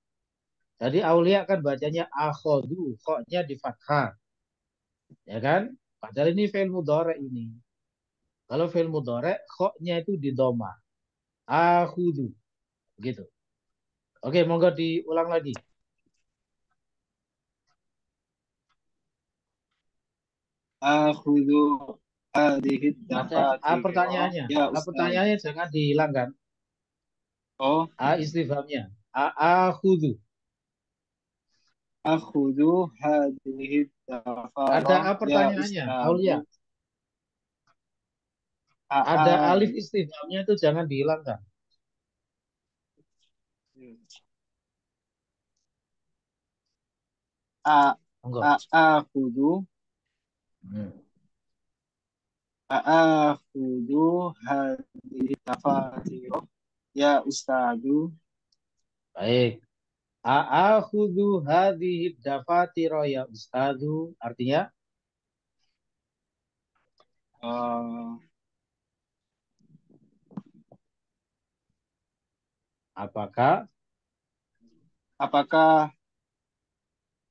Jadi Aulia kan bacanya akhodu, kok-nya di fathah, ya kan? Padahal ini fi'il mudhari ini. Kalau fi'il mudhari, kok-nya itu di doma. Akhudu, begitu. Oke, monggo diulang lagi. Akhudhu hadhihi dafatira. Pertanyaannya, Ya Ustaz. pertanyaannya jangan dihilangkan. Oh, Istifhamnya. Akhudu. akhudhu hadhihi dafatira. Ada Ya pertanyaannya, Aulia. Ustaz. Ada alif istifhamnya itu jangan dihilangkan. Monggo. Akhudhu hadhihi dafatira. Ya Ustadu. Baik. A'akhudhu hadhihi dafatira ya ustadu. Artinya? Apakah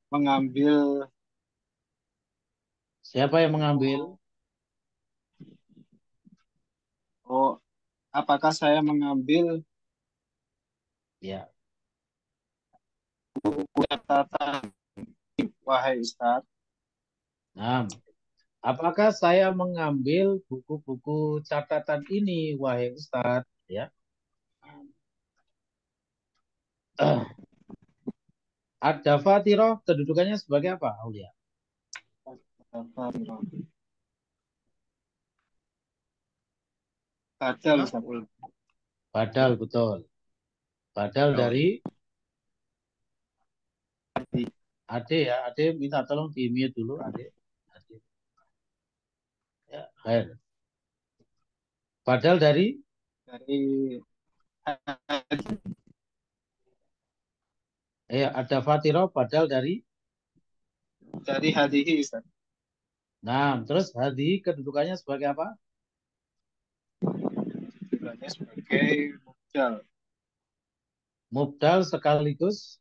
mengambil? Siapa yang mengambil? Oh, apakah saya mengambil? Ya. Buku catatan, wahai Ustaz. Nah, apakah saya mengambil buku-buku catatan ini, wahai Ustaz? Ya. Ad-dafatiro kedudukannya sebagai apa, Aulia? Badal, Badal, betul. Badal dari Ade ya. Ade minta tolong di-mute dulu, Ade. Ya, khair. Badal dari ada fatiro badal dari hadihi, Ustaz. Nah, terus hadi kedudukannya sebagai apa? Kedudukannya sebagai mubdal. Mubdal sekaligus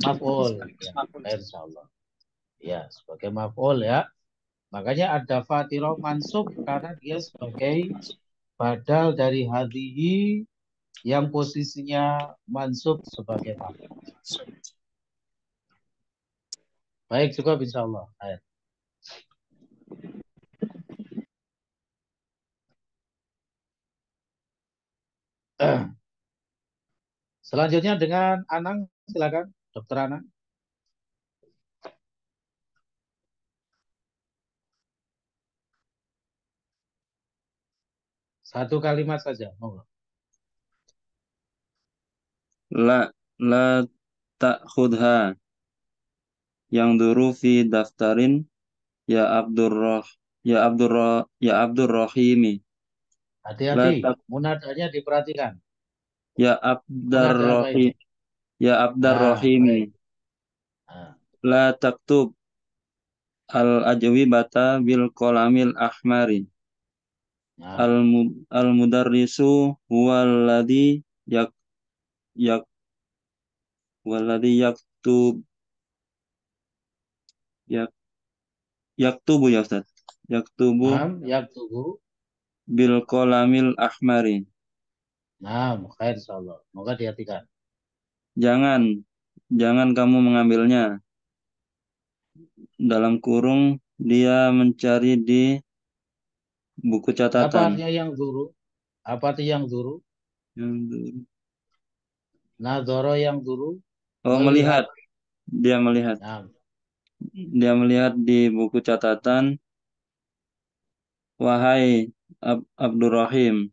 maf'ul. Ya, insyaallah. Ya, sebagai maf'ul ya. Makanya ada fatiro mansub karena dia sebagai badal dari hadihi yang posisinya mansub sebagai maf'ul. Baik, cukup insyaallah. Ayo. Selanjutnya dengan Anang, silakan, Dokter Anang. Satu kalimat saja, monggo. La ta'khudha yang duru fi daftarin ya Abdurrahimi. Hati-hati, munadanya diperhatikan. Ya Munada apa ini? Abdurrahimi. La taktub al-ajwibata bil qalamil ahmari. Al-mudarrisu huwaladhi yaktubu ya Ustaz. Yaktubu bil qalamil ahmari. Nah, khair insyaallah. Moga dihatikan. Jangan kamu mengambilnya. Dalam kurung dia mencari di buku catatan. Apa artinya yang duru? Apa artinya yang duru? Yang duru. Nadhara yang duru? Oh, melihat. Dia melihat. Nah. Dia melihat di buku catatan. Wahai Abdurrahim,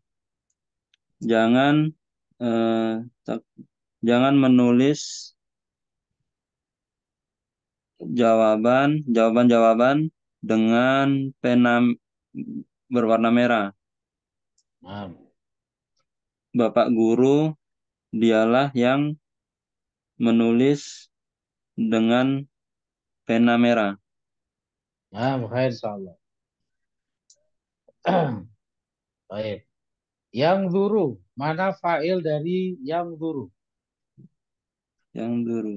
jangan menulis jawaban dengan pena berwarna merah. Bapak guru dialah yang menulis dengan pena merah. Nah, khair insyaallah. Baik. Yang duru. Mana fa'il dari yang duru? Yang dulu.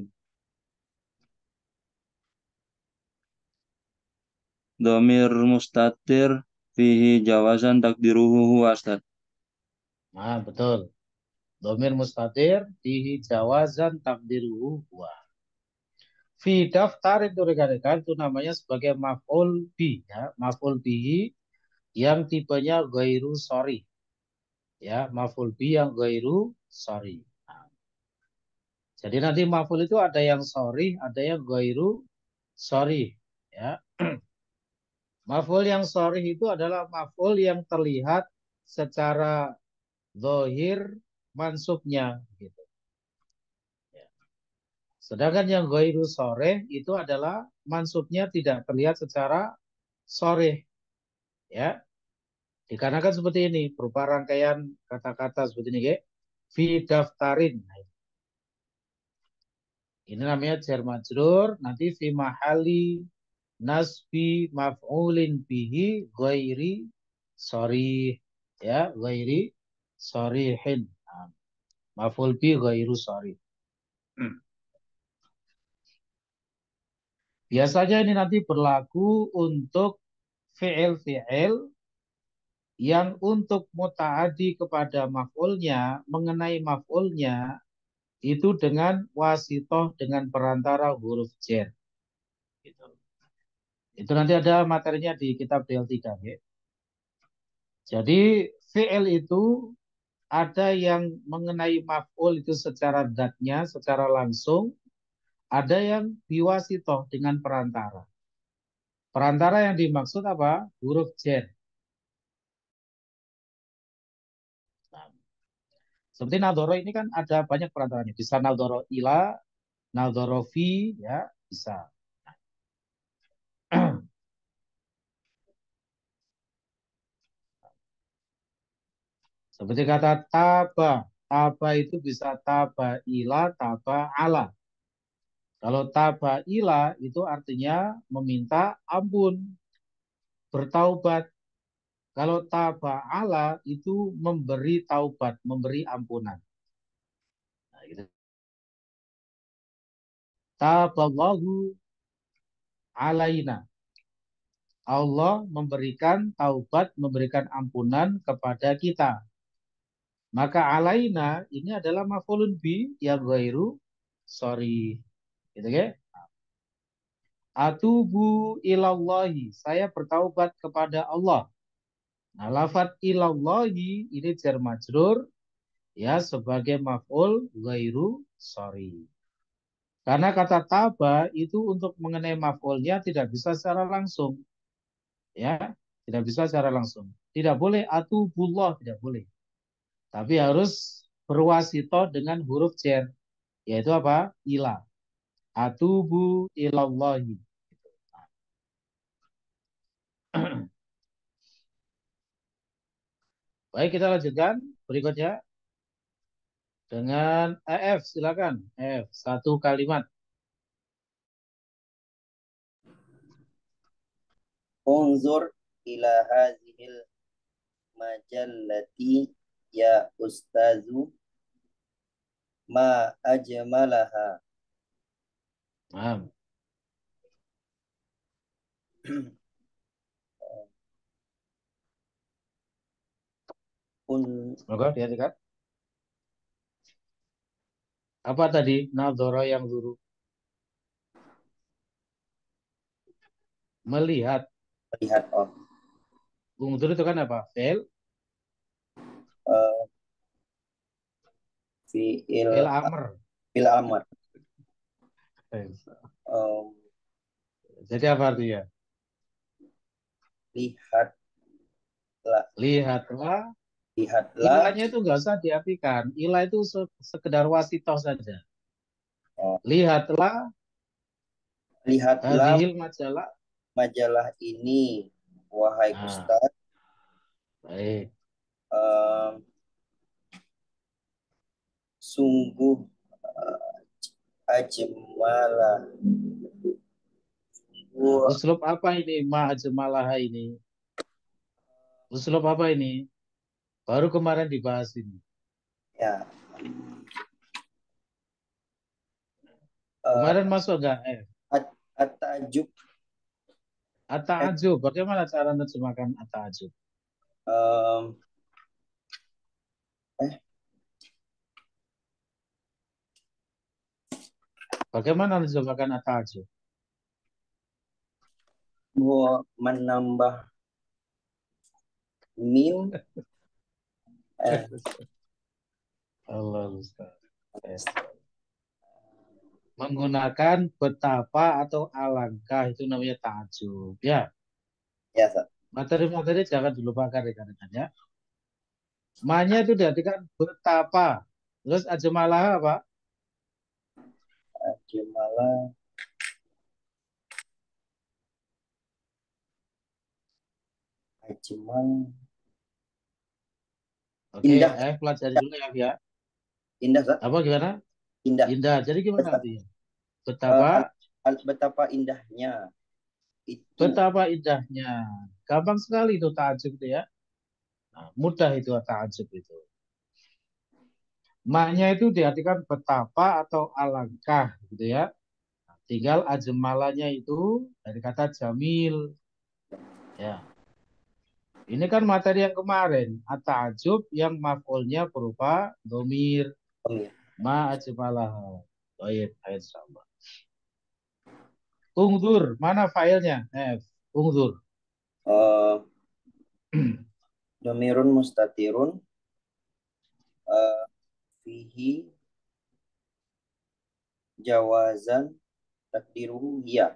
Domir mustatir fihi jawazan takdiruhu huwa Ustaz. Nah, betul. Domir mustatir fihi jawazan takdiruhu huwa. Fi daftar itu rekan-rekan itu namanya sebagai maf'ul bi, ya, maf'ul bihi yang tipenya ghairu sorry, ya, maf'ul bi yang ghairu sorry. Nah, jadi nanti maf'ul itu ada yang sorry, ada yang ghairu sorry, ya. Maf'ul yang sorry itu adalah maf'ul yang terlihat secara zahir mansubnya, gitu. Ya. Sedangkan yang ghairu sorry itu adalah mansubnya tidak terlihat secara sorry, ya. Dikarenakan seperti ini, berupa rangkaian kata-kata seperti ini, ya. Fi daftarin. Ini namanya jar majrur, nanti fi mahali nasbi maf'ulin bihi ghairi sorry, ya, ghairi sorihin. Nah, maf'ul bi ghairu sorry. Biasanya ini nanti berlaku untuk fi'il-fi'il yang untuk muta'adi kepada maf'ulnya, mengenai maf'ulnya, itu dengan wasitoh, dengan perantara huruf jar. Gitu. Itu nanti ada materinya di kitab DL3. Ya. Jadi fi'il itu ada yang mengenai maf'ul itu secara datnya, secara langsung. Ada yang biwasitoh dengan perantara. Perantara yang dimaksud apa? Huruf jar. Nah, seperti nadhoro ini kan ada banyak perantaranya. Bisa nadhoro ila, nadhoro fi, ya, bisa. Seperti kata taba. Taba itu bisa taba ila, taba ala. Kalau taba ila itu artinya meminta ampun, bertaubat. Kalau taba ala itu memberi taubat, memberi ampunan. Nah, gitu. Taballahu alaina. Allah memberikan taubat, memberikan ampunan kepada kita. Maka alaina ini adalah maf'ulun bi yang ghairu sorry. Gitu ya. Atubu ilallahi. Saya bertaubat kepada Allah. Nah, lafadz ilallahi ini jar majrur ya sebagai maf'ul ghairu sorry. Karena kata taba itu untuk mengenai maf'ulnya tidak bisa secara langsung. Ya, tidak bisa secara langsung. Tidak boleh atubullah, tidak boleh. Tapi harus berwasitoh dengan huruf jar, yaitu apa? Ila. Atubu ilallahi. Baik, kita lanjutkan berikutnya dengan EF, silakan. F, satu kalimat. Unzur ila hazihil majallati ya ustazu ma ajmalaha. Nah, semoga dihadirkan. Apa tadi? Nadhara yang dulu. Melihat. Melihat Unzur itu kan apa? Fi'il. fi'il Amr. fi'il amr. Jadi apa artinya? Lihatlah. Ilahnya itu nggak usah diartikan. Ilah itu sekedar wasitoh saja. Lihatlah hadhil majalah ini, wahai Ustaz. Baik. Sungguh ajmalah. Uslub apa ini? Ma ajmalah ini. Uslub apa ini? Baru kemarin dibahas ini. Ya. Kemarin masuk nggak? At-ta'ajub. At-ta'ajub. Bagaimana cara menerjemahkan at-ta'ajub? Bagaimana menerjemahkan at-ta'ajub? Menambah mim. Allah Ustaz. Menggunakan betapa atau alangkah itu namanya ta'ajub. Ya. Ya, Ustaz. Materi-materi jangan dilupakan rekan-rekan ya. Ma-nya itu diartikan betapa. Terus ajmalah apa? Ajmalah. Ajmal. Oke, Indah. Pelajari dulu ya. Indah, Ustaz. Apa gimana? Indah. Indah. Jadi gimana Ustaz. artinya? Betapa Betapa indahnya. Itu. Betapa indahnya. Gampang sekali itu ta'ajub itu ya. Nah, mudah itu ta'ajub itu. Maknya itu diartikan betapa atau alangkah gitu ya. Nah, tinggal ajmalanya itu dari kata jamil. Ya. Ini kan materi yang kemarin. At-ta'ajub yang maf'ulnya berupa domir. Ma ajmalah. Baik, insyaallah. Ungdur, mana filenya? Ungdur. Domirun mustatirun. Fihi jawazan takdiruhu hiya.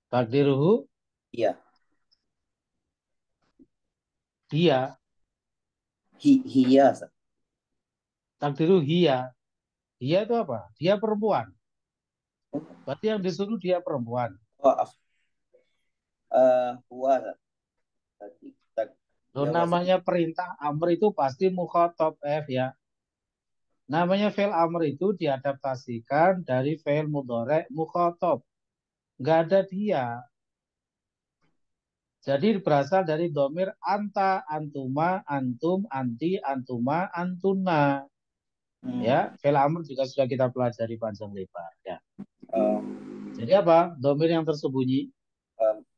Takdiruhu? Iya. Hiya. Hiya. Takdiru hiya. Hiya itu apa? Dia perempuan. Berarti yang disuruh dia perempuan. Loh, namanya perintah amr itu pasti mukhatab ya. Namanya fi'il amr itu diadaptasikan dari fi'il mudhari' mukhatab. Nggak ada dia. Jadi berasal dari domir anta, antuma, antum, anti, antuma, antuna. Ya, fi'il amr juga sudah kita pelajari panjang lebar ya. Jadi apa? Domir yang tersembunyi.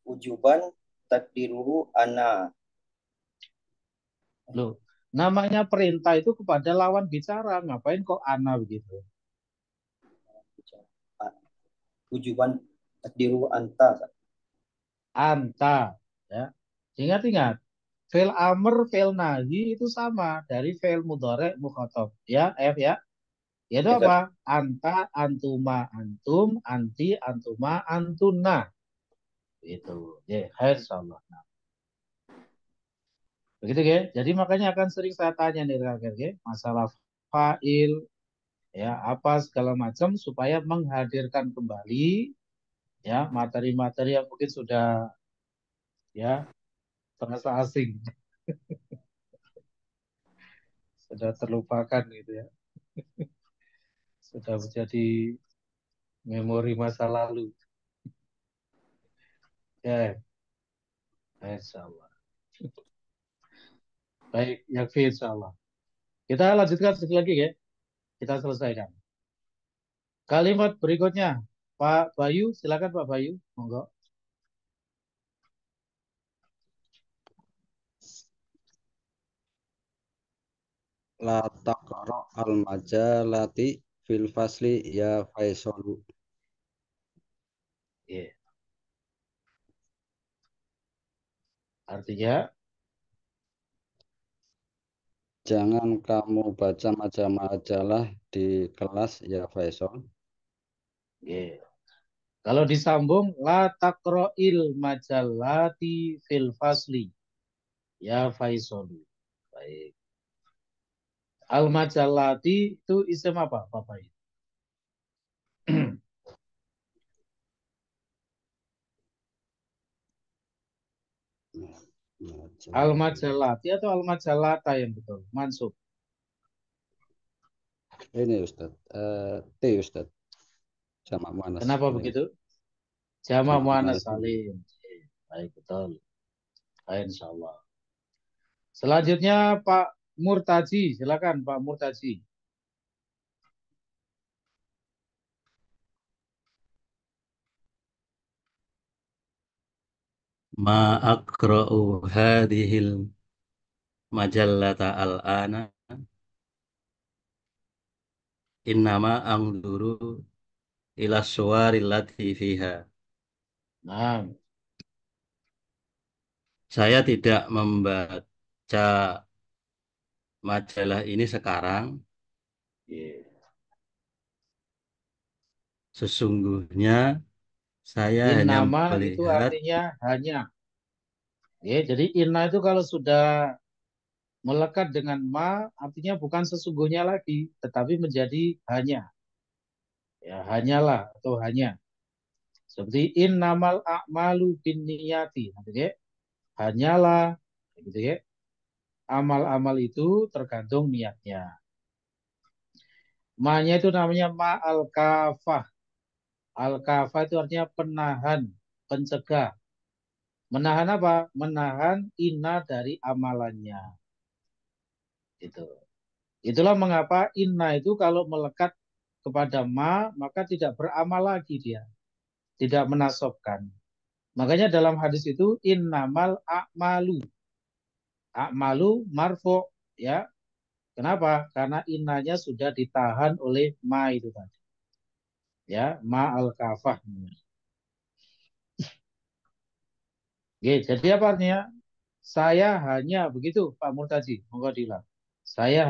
Ujuban takdiruhu ana. Loh, namanya perintah itu kepada lawan bicara. Ngapain kok ana begitu? Ujuban takdiruhu anta. Anta. Ya. Ingat-ingat. Fi'il amr, fi'il nahi itu sama dari fi'il mudhari' mukhatab. Ya, ya. Yaitu apa? Anta, antuma, antum, anti, antuma, antuna. Itu. Ya, insyaallah. Begitu ya. Jadi makanya akan sering saya tanya nih rekan-rekan ya, masalah fa'il ya, apa segala macam supaya menghadirkan kembali ya materi-materi yang mungkin sudah ya terasa asing. Sudah terlupakan gitu ya. Sudah menjadi memori masa lalu. Ya, insyaallah. Baik, yakfi insyaallah. Kita lanjutkan sekali lagi ya. Kita selesaikan. Kalimat berikutnya, Pak Bayu, silakan Pak Bayu, monggo. La taqra al-majalati fil fasli ya Faisalu. Yeah. Artinya jangan kamu baca majalah di kelas ya Faisal. yeah. Kalau disambung la taqra'il majallati fil fasli ya Faisal. Baik. Al majallati itu isim apa Bapak? Al majallati atau al majallata yang betul? Mansub. Ini Ustaz. T Ustaz. Sama muannas. Kenapa begitu? Jamak muannas salim. Baik, betul. Insyaallah. Selanjutnya Pak Murtaji, silakan Pak Murtaji. Ma akra'u hadhil majallata al-ana innama angduru ila suwaril lati fiha. Nah, Saya tidak membaca majalah ini sekarang. yeah. Sesungguhnya saya hanya Innama itu melihat artinya hanya. Ya, jadi inna itu kalau sudah melekat dengan ma, artinya bukan sesungguhnya lagi, tetapi menjadi hanya. Ya, hanyalah atau hanya. Seperti innamal a'malu binniyati. Artinya hanyalah, gitu ya. Amal-amal itu tergantung niatnya. Ma-nya itu namanya ma al-kafah. Al-kafah itu artinya penahan, pencegah. Menahan apa? Menahan inna dari amalannya. Gitu. Itulah mengapa inna itu kalau melekat kepada ma, maka tidak beramal lagi dia. Tidak menasobkan. Makanya dalam hadis itu innamal a'malu. A'malu marfu, ya. Kenapa? Karena innanya sudah ditahan oleh ma itu tadi. Ya, ma al-kafah. Oke, jadi apa artinya? Saya hanya begitu Pak Murtaji, monggo diulang. saya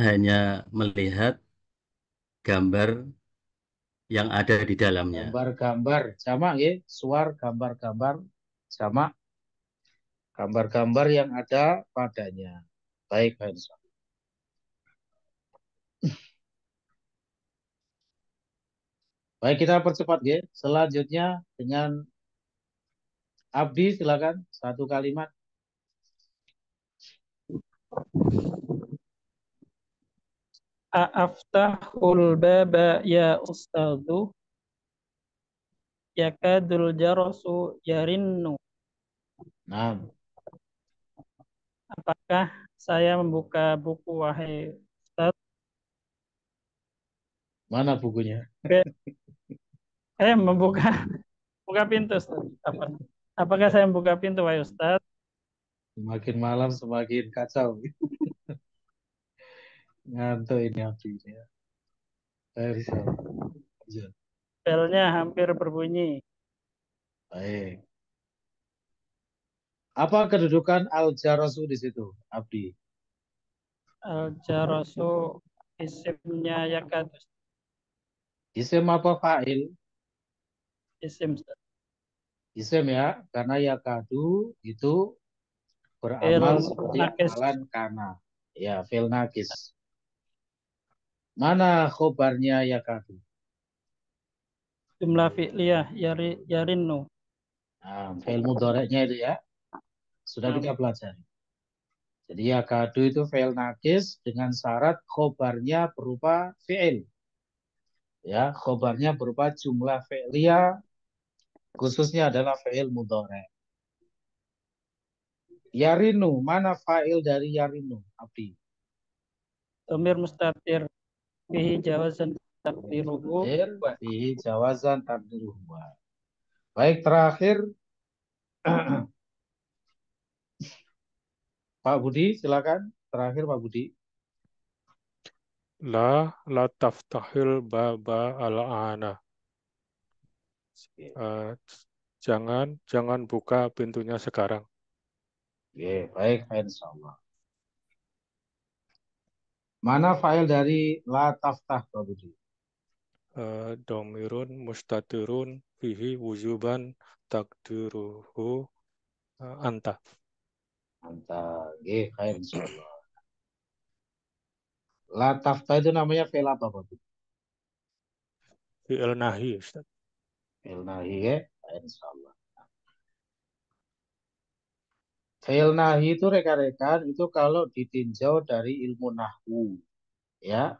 hanya melihat gambar yang ada di dalamnya. Gambar-gambar, jamak ya, suar gambar-gambar, jamak gambar-gambar yang ada padanya. Baik, Pak Insya. Baik, kita percepat ya. Selanjutnya dengan Abdi, silakan satu kalimat. A'aftahul baba ya ustadzu yakadul jarasu yarinnu. Nah, Apakah saya membuka buku wahai Ustaz? mana bukunya? Membuka pintu Ustaz. Apakah saya membuka pintu wahai Ustaz? Semakin malam semakin kacau. Ngantuk ini Abdi ya. Belnya hampir berbunyi. Baik. Apa kedudukan al-jarasu di situ, Abdi? Al-jarasu isimnya yakadus. Isim apa fa'il? Isim. Isim ya, karena yakadu itu beramal seperti amalan kana. Ya, fil nakis. Mana khobarnya yakadu? Jumlah fi'liyah yarinnu. Nah, fil mudhari'nya itu ya. Sudah kita pelajari. Jadi yakadu itu fi'il nakis dengan syarat khobarnya berupa fi'il. Ya, khobarnya berupa jumlah fi'liyah, khususnya adalah fi'il mudhari'. Yarinu, mana fa'il dari yarinu, Abdi? Dhamir mustatir fihi jawazan takdiruhu. Fihi jawazan takdiruhu. Baik, terakhir Pak Budi, silakan. Terakhir Pak Budi. La taftahil baba al-ana. Jangan buka pintunya sekarang. Oke, baik, insyaallah. Mana fa'il dari la taftah, Pak Budi? Domirun mustatirun fihi wujuban takdiruhu anta. Anta, oke, insyaallah. La taftah itu namanya fi'il apa, Pak Budi? Fi'il nahi, Ustaz. Fi'il nahi, ya, insyaallah. Fi'il nahi itu rekan-rekan itu kalau ditinjau dari ilmu nahwu, ya.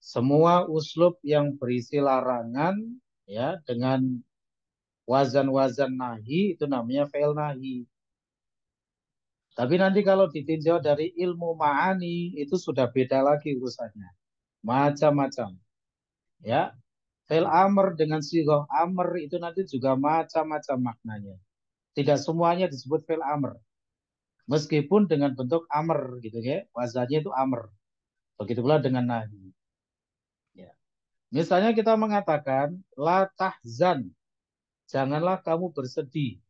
Semua uslub yang berisi larangan, ya, dengan wazan-wazan nahi itu namanya fi'il nahi. Tapi nanti kalau ditinjau dari ilmu ma'ani itu sudah beda lagi urusannya. Macam-macam. Ya. Fi'il amr dengan sighah amr itu nanti juga macam-macam maknanya. Tidak semuanya disebut fi'il amr. Meskipun dengan bentuk amr gitu ya. Wazannya itu amr. Begitu pula dengan nahi. Ya. Misalnya kita mengatakan la tahzan. Janganlah kamu bersedih.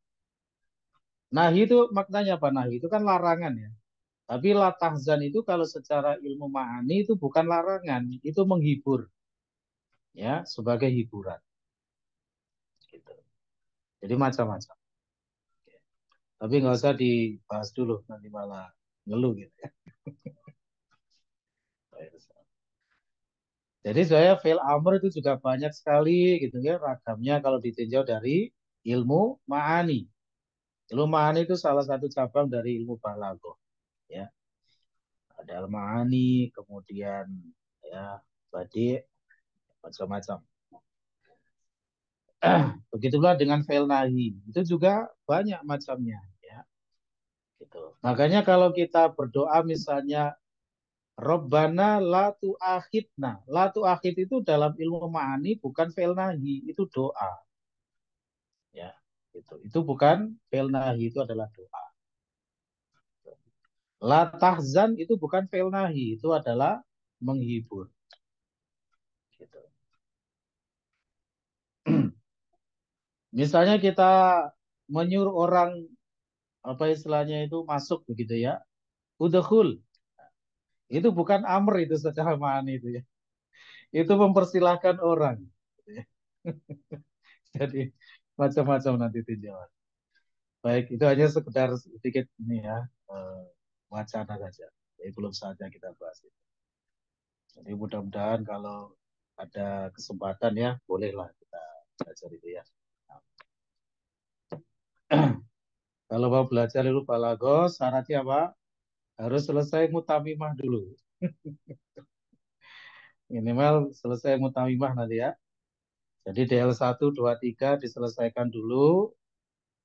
Nahi itu maknanya apa? Nahi itu kan larangan ya. Tapi la tahzan itu kalau secara ilmu ma'ani itu bukan larangan, itu menghibur. Ya, sebagai hiburan. Gitu. Jadi macam-macam. Tapi nggak usah dibahas dulu, nanti malah ngeluh gitu ya. Jadi saya fi'il amr itu juga banyak sekali gitu ya, ragamnya kalau ditinjau dari ilmu ma'ani. Ilmu ma'ani itu salah satu cabang dari ilmu balaghah. Ya. Ada al-ma'ani, kemudian ya badi, macam-macam. Begitulah dengan fi'il nahi. Itu juga banyak macamnya. Ya. Gitu. Makanya kalau kita berdoa misalnya Rabbana la tu'akhidna. La tu'akhid itu dalam ilmu ma'ani bukan fi'il nahi, itu doa. Ya, gitu. Itu bukan fi'il nahi, itu adalah doa. La tahzan itu bukan fi'il nahi, itu adalah menghibur. Gitu. Misalnya kita menyuruh orang apa istilahnya itu masuk begitu ya. Udkhul. Itu bukan amr itu secara ma'ani itu ya. Itu mempersilahkan orang. Jadi macam-macam nanti tinjauan. Baik, itu hanya sekedar sedikit ini ya, wacana saja. Jadi belum saatnya kita bahas itu. Jadi mudah-mudahan kalau ada kesempatan ya, bolehlah kita belajar itu ya. Kalau mau belajar ilmu balaghah, syaratnya apa? Harus selesai mutamimah dulu. Minimal selesai mutamimah nanti ya. Jadi DL1, 2, 3 diselesaikan dulu.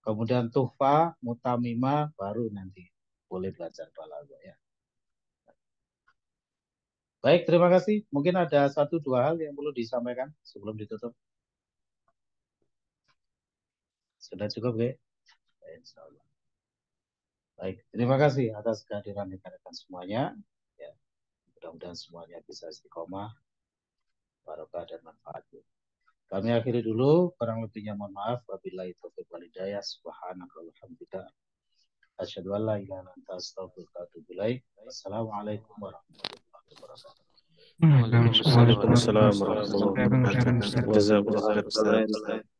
Kemudian tuhfa, mutamimah, baru nanti boleh belajar balaghah ya. Baik, terima kasih. Mungkin ada 1-2 hal yang perlu disampaikan sebelum ditutup. Sudah cukup, ya? Insya Allah. Baik, terima kasih atas kehadiran rekan-rekan semuanya. Ya, mudah-mudahan semuanya bisa istiqomah, barokah dan manfaat. Kami akhiri dulu, kurang lebihnya mohon maaf. Wabillahi taufiq wal hidayah. Subhanaka wa bihamdika. Asyhadu an la ilaha illa anta astaghfiruka wa atubu ilaik. Wassalamualaikum warahmatullahi wabarakatuh. Waalaikumsalam warahmatullahi wabarakatuh. Jazakallah khair, Ustaz.